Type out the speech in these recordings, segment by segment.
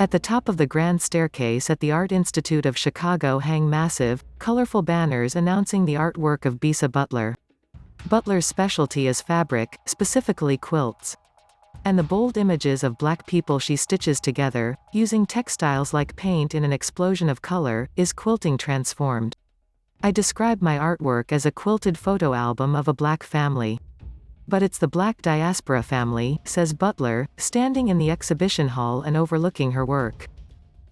At the top of the grand staircase at the Art Institute of Chicago hang massive, colorful banners announcing the artwork of Bisa Butler. Butler's specialty is fabric, specifically quilts. And the bold images of black people she stitches together, using textiles like paint in an explosion of color, is quilting transformed. I describe my artwork as a quilted photo album of a black family. But it's the black diaspora family, says Butler, standing in the exhibition hall and overlooking her work.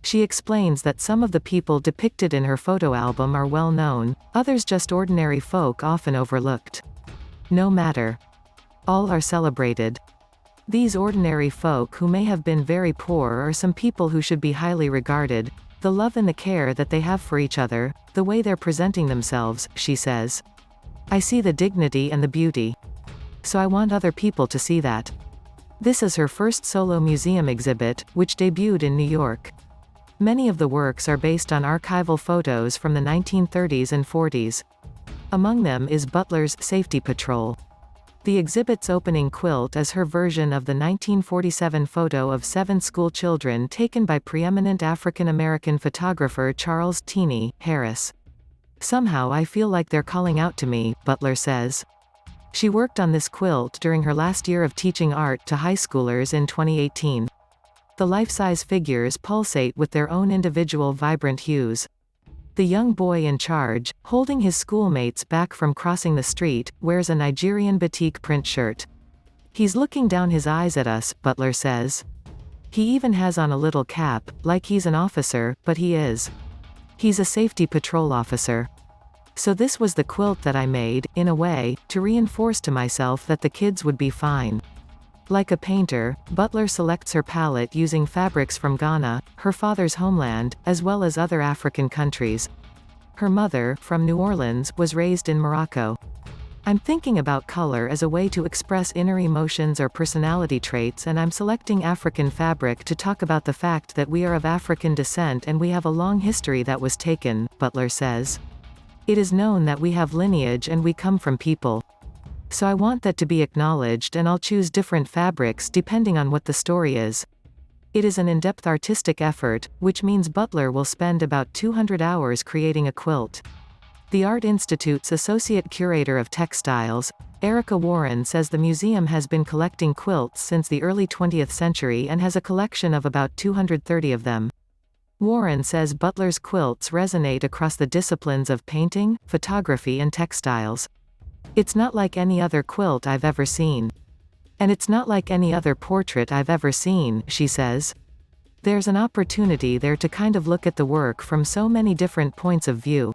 She explains that some of the people depicted in her photo album are well known, others just ordinary folk often overlooked. No matter. All are celebrated. These ordinary folk who may have been very poor are some people who should be highly regarded, the love and the care that they have for each other, the way they're presenting themselves, she says. I see the dignity and the beauty. So I want other people to see that. This is her first solo museum exhibit, which debuted in New York. Many of the works are based on archival photos from the 1930s and 40s. Among them is Butler's Safety Patrol. The exhibit's opening quilt is her version of the 1947 photo of 7 school children taken by preeminent African-American photographer Charles Teenie, Harris. Somehow I feel like they're calling out to me, Butler says. She worked on this quilt during her last year of teaching art to high schoolers in 2018. The life-size figures pulsate with their own individual vibrant hues. The young boy in charge, holding his schoolmates back from crossing the street, wears a Nigerian batik print shirt. He's looking down his eyes at us, Butler says. He even has on a little cap, like he's an officer, but he is. He's a safety patrol officer. So this was the quilt that I made, in a way, to reinforce to myself that the kids would be fine. Like a painter, Butler selects her palette using fabrics from Ghana, her father's homeland, as well as other African countries. Her mother, from New Orleans, was raised in Morocco. I'm thinking about color as a way to express inner emotions or personality traits, and I'm selecting African fabric to talk about the fact that we are of African descent and we have a long history that was taken, Butler says. It is known that we have lineage and we come from people. So I want that to be acknowledged, and I'll choose different fabrics depending on what the story is. It is an in-depth artistic effort, which means Butler will spend about 200 hours creating a quilt. The Art Institute's Associate Curator of Textiles, Erica Warren, says the museum has been collecting quilts since the early 20th century and has a collection of about 230 of them. Warren says Butler's quilts resonate across the disciplines of painting, photography and textiles. It's not like any other quilt I've ever seen. And it's not like any other portrait I've ever seen, she says. There's an opportunity there to kind of look at the work from so many different points of view.